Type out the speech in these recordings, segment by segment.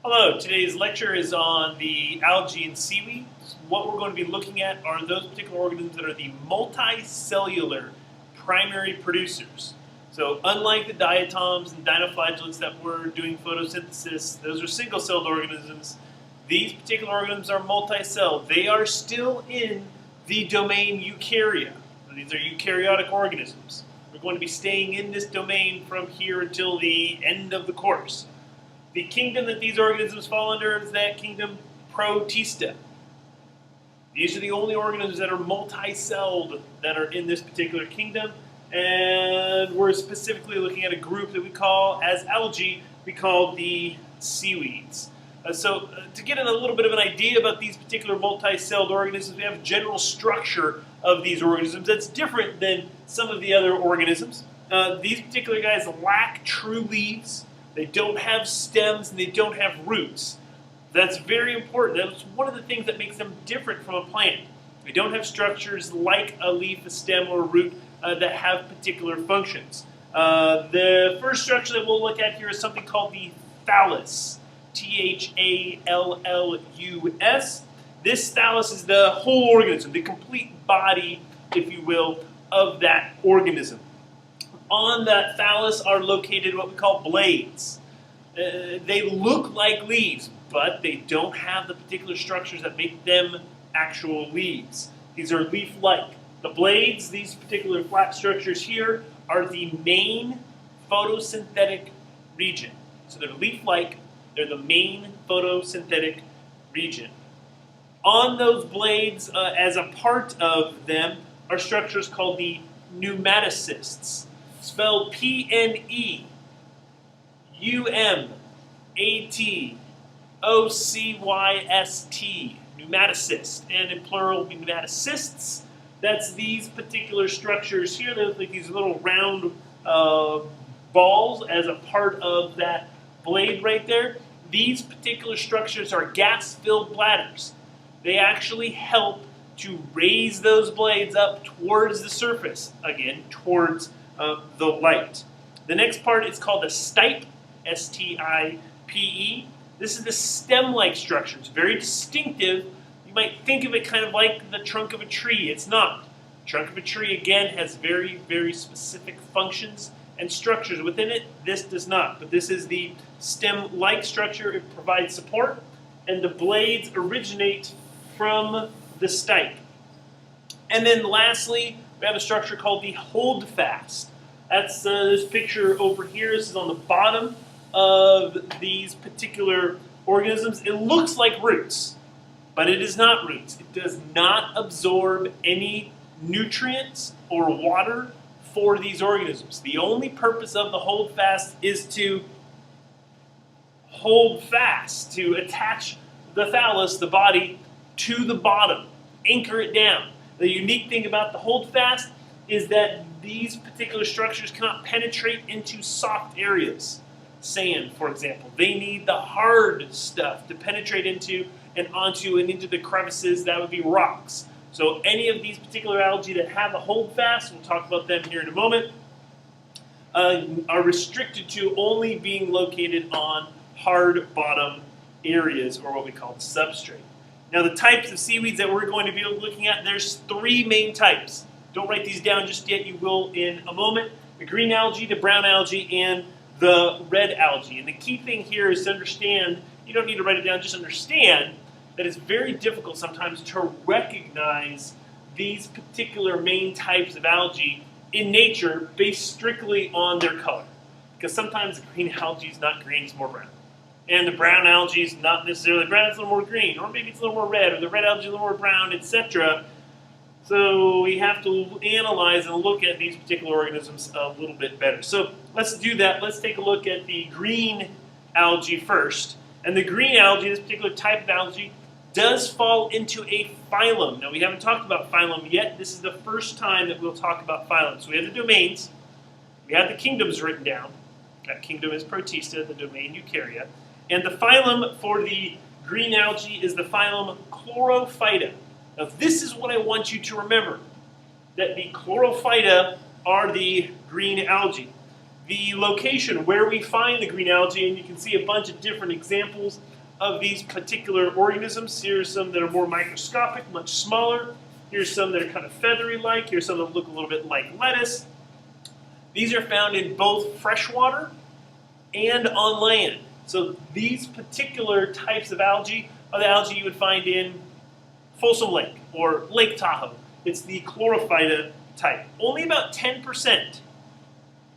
Hello, today's lecture is on the algae and seaweed. What we're going to be looking at are those particular organisms that are the multicellular primary producers. So unlike the diatoms and dinoflagellates that were doing photosynthesis, those are single-celled organisms. These particular organisms are multicelled. They are still in the domain eukarya. These are eukaryotic organisms. We're going to be staying in this domain from here until the end of the course. The kingdom that these organisms fall under is that kingdom Protista. These are the only organisms that are multi-celled that are in this particular kingdom, and we're specifically looking at a group that we call, as algae, we call the seaweeds. To get a little bit of an idea about these particular multi-celled organisms, we have a general structure of these organisms that's different than some of the other organisms. These particular guys lack true leaves. They don't have stems and they don't have roots. That's very important. That's one of the things that makes them different from a plant. They don't have structures like a leaf, a stem, or a root that have particular functions. The first structure that we'll look at here is something called the thallus. Thallus. This thallus is the whole organism, the complete body, if you will, of that organism. On that thallus are located what we call blades. They look like leaves, but they don't have the particular structures that make them actual leaves. These are leaf-like. The blades, these particular flat structures here, are the main photosynthetic region. So they're leaf-like, they're the main photosynthetic region. On those blades, as a part of them, are structures called the pneumatocysts. Spelled PneumatocYst, pneumatocyst, and in plural, pneumatocysts. That's these particular structures here. They're like these little round balls as a part of that blade right there. These particular structures are gas-filled bladders. They actually help to raise those blades up towards the surface, again, towards the light. The next part is called the stipe, S-T-I-P-E. This is the stem-like structure. It's very distinctive. You might think of it kind of like the trunk of a tree. It's not. The trunk of a tree, again, has very, very specific functions and structures within it. This does not. But this is the stem-like structure. It provides support, and the blades originate from the stipe. And then lastly, we have a structure called the holdfast. That's this picture over here. This is on the bottom of these particular organisms. It looks like roots, but it is not roots. It does not absorb any nutrients or water for these organisms. The only purpose of the holdfast is to hold fast, to attach the thallus, the body, to the bottom, anchor it down. The unique thing about the holdfast is that these particular structures cannot penetrate into soft areas. Sand, for example. They need the hard stuff to penetrate into and onto and into the crevices. That would be rocks. So any of these particular algae that have a holdfast, we'll talk about them here in a moment, are restricted to only being located on hard bottom areas, or what we call the substrate. Now the types of seaweeds that we're going to be looking at, there's three main types. Don't write these down just yet, you will in a moment. The green algae, the brown algae, and the red algae. And the key thing here is to understand, you don't need to write it down, just understand that it's very difficult sometimes to recognize these particular main types of algae in nature based strictly on their color. Because sometimes the green algae is not green, it's more brown. And the brown algae is not necessarily brown, it's a little more green, or maybe it's a little more red, or the red algae is a little more brown, etc. So we have to analyze and look at these particular organisms a little bit better. So let's do that. Let's take a look at the green algae first. And the green algae, this particular type of algae, does fall into a phylum. Now we haven't talked about phylum yet. This is the first time that we'll talk about phylum. So we have the domains. We have the kingdoms written down. That kingdom is Protista, the domain Eukarya. And the phylum for the green algae is the phylum Chlorophyta. Now this is what I want you to remember, that the Chlorophyta are the green algae. The location where we find the green algae, and you can see a bunch of different examples of these particular organisms. Here's some that are more microscopic, much smaller. Here's some that are kind of feathery-like. Here's some that look a little bit like lettuce. These are found in both freshwater and on land. So these particular types of algae are the algae you would find in Folsom Lake or Lake Tahoe. It's the chlorophyta type. Only about 10%,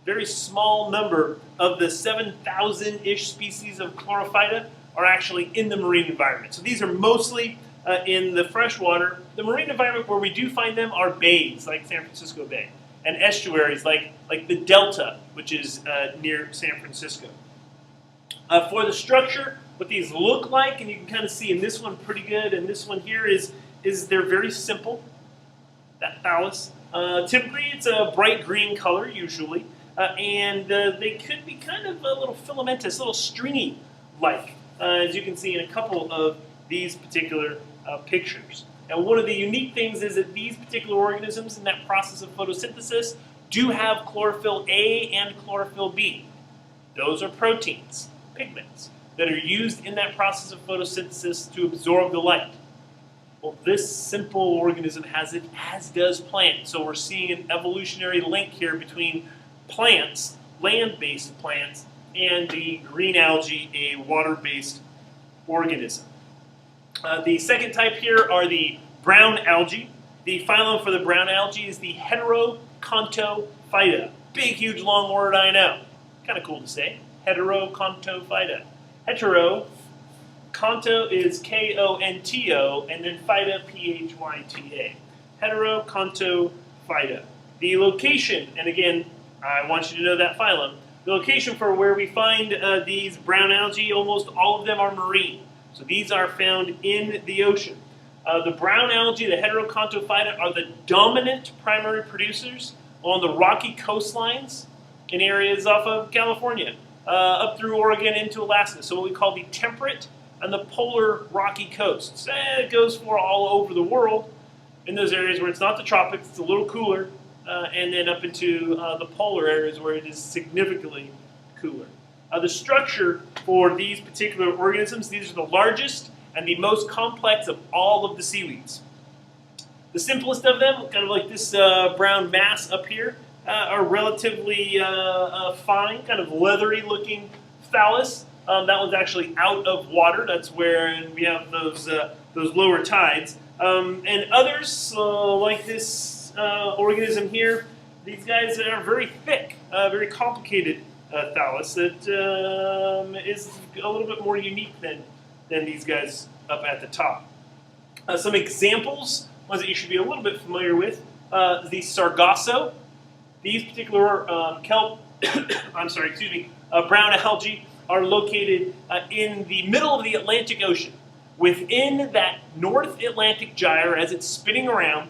very small number of the 7,000-ish species of chlorophyta are actually in the marine environment. So these are mostly in the freshwater. The marine environment where we do find them are bays, like San Francisco Bay, and estuaries like the Delta, which is near San Francisco. For the structure, what these look like, and you can kind of see in this one pretty good, and this one here is they're very simple, that thallus. Typically, it's a bright green color, usually, and they could be kind of a little filamentous, a little stringy-like, as you can see in a couple of these particular pictures. Now, one of the unique things is that these particular organisms in that process of photosynthesis do have chlorophyll A and chlorophyll B. Those are proteins, pigments, that are used in that process of photosynthesis to absorb the light. Well, this simple organism has it, as does plants. So we're seeing an evolutionary link here between plants, land-based plants, and the green algae, a water-based organism. The second type here are the brown algae. The phylum for the brown algae is the Heterocontophyta. Big, huge, long word, I know. Kind of cool to say. Heterocontophyta. Hetero, conto is K-O-N-T-O, and then phyta, P-H-Y-T-A. Heterocontophyta. The location, and again, I want you to know that phylum, the location for where we find these brown algae, almost all of them are marine. So these are found in the ocean. The brown algae, the Heterocontophyta, are the dominant primary producers on the rocky coastlines in areas off of California, up through Oregon into Alaska. So what we call the temperate and the polar rocky coasts. It goes for all over the world in those areas where it's not the tropics, it's a little cooler, and then up into the polar areas where it is significantly cooler. The structure for these particular organisms, these are the largest and the most complex of all of the seaweeds. The simplest of them, kind of like this brown mass up here, are relatively fine, kind of leathery looking thallus. That one's actually out of water. That's where we have those lower tides. And others, like this organism here, these guys are very thick, very complicated thallus that is a little bit more unique than these guys up at the top. Some examples, ones that you should be a little bit familiar with, the Sargasso. These particular brown algae are located in the middle of the Atlantic Ocean. Within that North Atlantic gyre, as it's spinning around,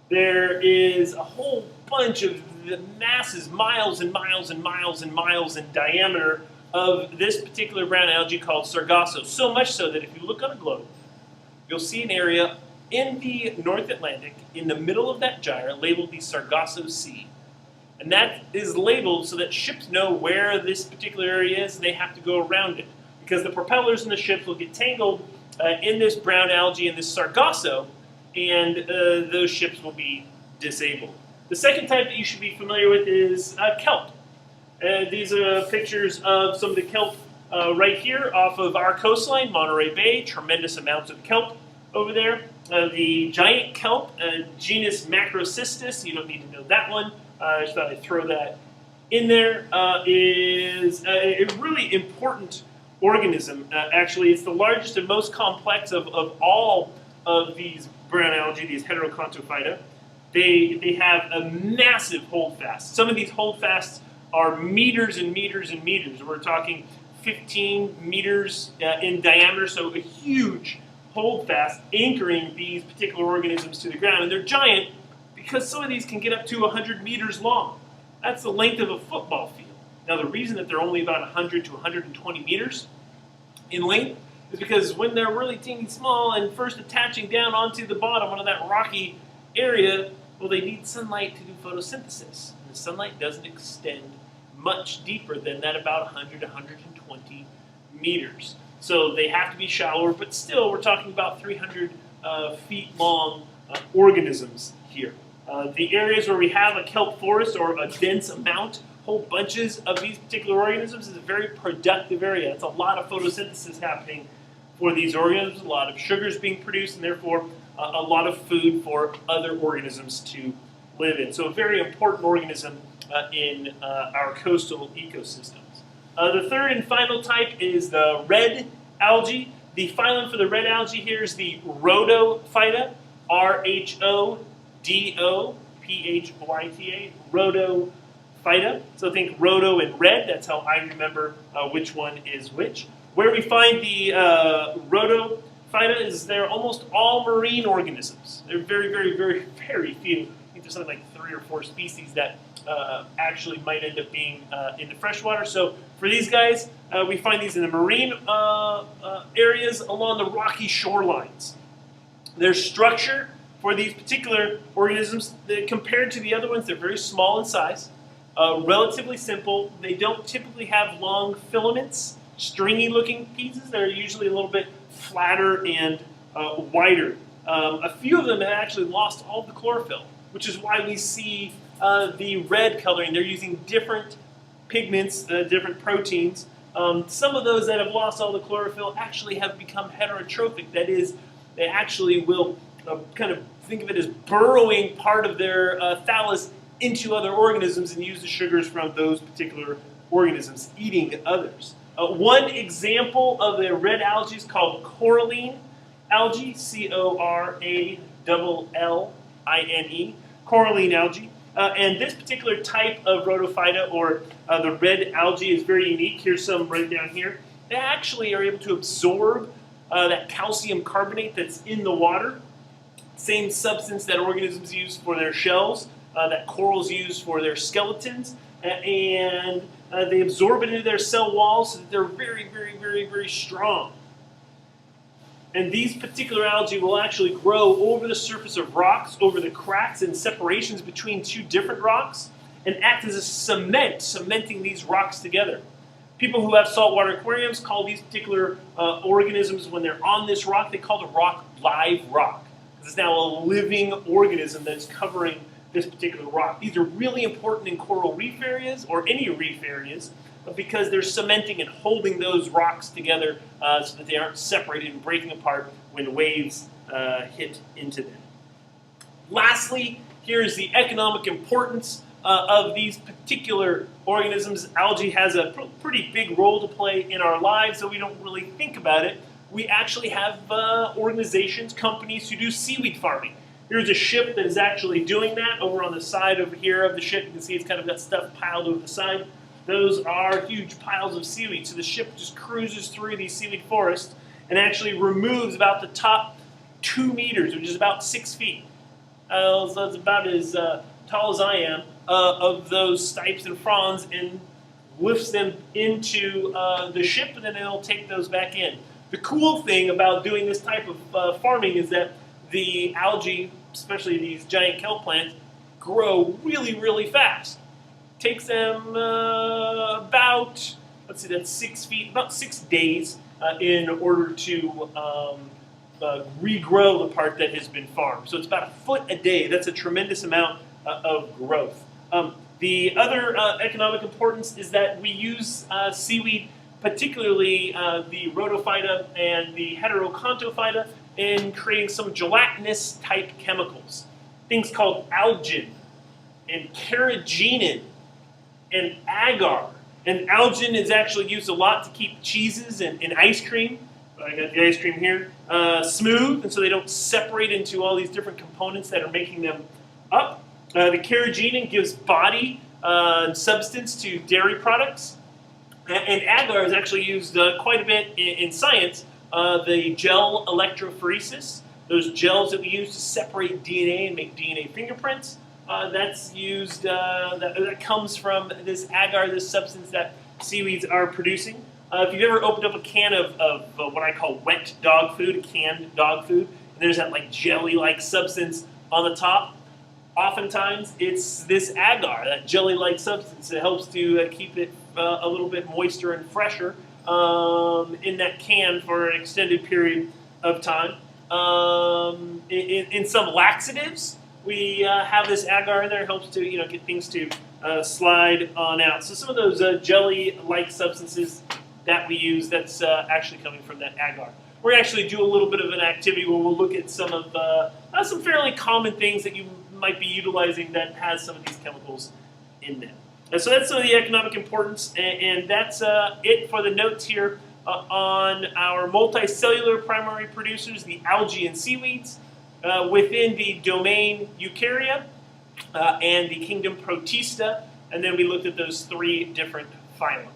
there is a whole bunch of the masses, miles and miles and miles and miles in diameter of this particular brown algae called Sargasso. So much so that if you look on a globe, you'll see an area in the North Atlantic, in the middle of that gyre, labeled the Sargasso Sea. And that is labeled so that ships know where this particular area is, and they have to go around it. Because the propellers in the ships will get tangled in this brown algae and this Sargasso, and those ships will be disabled. The second type that you should be familiar with is kelp. These are pictures of some of the kelp right here off of our coastline, Monterey Bay. Tremendous amounts of kelp over there. The giant kelp, genus Macrocystis, you don't need to know that one. I just thought I'd throw that in there, is a really important organism. Actually, it's the largest and most complex of all of these brown algae, these Heterocontophyta. They have a massive holdfast. Some of these holdfasts are meters and meters and meters. We're talking 15 meters in diameter, so a huge holdfast anchoring these particular organisms to the ground. And they're giant because some of these can get up to 100 meters long. That's the length of a football field. Now, the reason that they're only about 100 to 120 meters in length is because when they're really teeny small and first attaching down onto the bottom, onto that rocky area, well, they need sunlight to do photosynthesis. And the sunlight doesn't extend much deeper than that, about 100 to 120 meters. So they have to be shallower, but still we're talking about 300 feet long organisms here. The areas where we have a kelp forest or a dense amount, whole bunches of these particular organisms, is a very productive area. It's a lot of photosynthesis happening for these organisms, a lot of sugars being produced, and therefore a lot of food for other organisms to live in. So a very important organism in our coastal ecosystems. The third and final type is the red algae. The phylum for the red algae here is the Rhodophyta, Rhodophyta, Rhodophyta. So think rhodo and red, that's how I remember which one is which. Where we find the Rhodophyta is they're almost all marine organisms. They're very, very, very, very few. I think there's something like 3 or 4 species that actually might end up being in the freshwater. So for these guys, we find these in the marine areas along the rocky shorelines. Their structure for these particular organisms, compared to the other ones, they're very small in size, relatively simple. They don't typically have long filaments, stringy-looking pieces. They're usually a little bit flatter and wider. A few of them have actually lost all the chlorophyll, which is why we see the red coloring. They're using different pigments, different proteins. Some of those that have lost all the chlorophyll actually have become heterotrophic. That is, they actually will kind of think of it as burrowing part of their thallus into other organisms and use the sugars from those particular organisms, eating others. One example of the red algae is called coralline algae, Coralline, coralline algae. And this particular type of Rhodophyta, or the red algae, is very unique. Here's some right down here. They actually are able to absorb that calcium carbonate that's in the water, same substance that organisms use for their shells, that corals use for their skeletons, and they absorb it into their cell walls so that they're very, very, very, very strong. And these particular algae will actually grow over the surface of rocks, over the cracks and separations between 2 different rocks, and act as a cement, cementing these rocks together. People who have saltwater aquariums call these particular organisms, when they're on this rock, they call the rock live rock. It's now a living organism that's covering this particular rock. These are really important in coral reef areas, or any reef areas, because they're cementing and holding those rocks together so that they aren't separated and breaking apart when waves hit into them. Lastly, here is the economic importance of these particular organisms. Algae has a pretty big role to play in our lives, though we don't really think about it. We actually have organizations, companies who do seaweed farming. Here's a ship that is actually doing that. Over on the side over here of the ship, you can see it's kind of got stuff piled over the side. Those are huge piles of seaweed. So the ship just cruises through these seaweed forests and actually removes about the top 2 meters, which is about 6 feet. So it's about as tall as I am, of those stipes and fronds, and lifts them into the ship, and then it'll take those back in. The cool thing about doing this type of farming is that the algae, especially these giant kelp plants, grow really, really fast. Takes them about 6 feet, about 6 days in order to regrow the part that has been farmed. So it's about 1 foot a day. That's a tremendous amount of growth. The other economic importance is that we use seaweed, particularly the Rhodophyta and the Heterodontophyta, in creating some gelatinous type chemicals. Things called algin and carrageenan and agar. And algin is actually used a lot to keep cheeses and ice cream. I got the ice cream here. Smooth, and so they don't separate into all these different components that are making them up. The carrageenan gives body and substance to dairy products. And agar is actually used quite a bit in science. The gel electrophoresis, those gels that we use to separate DNA and make DNA fingerprints, that's used, that comes from this agar, this substance that seaweeds are producing. If you've ever opened up a can of what I call wet dog food, canned dog food, and there's that like jelly-like substance on the top, oftentimes it's this agar, that jelly-like substance that helps to keep it a little bit moister and fresher in that can for an extended period of time. In some laxatives, we have this agar in there. It helps to get things to slide on out. So some of those jelly-like substances that we use, that's actually coming from that agar. We're going to actually do a little bit of an activity where we'll look at some of some fairly common things that you might be utilizing that has some of these chemicals in them. And so that's some of the economic importance, and that's it for the notes here on our multicellular primary producers, the algae and seaweeds, within the domain Eukarya and the kingdom Protista, and then we looked at those 3 different phylums.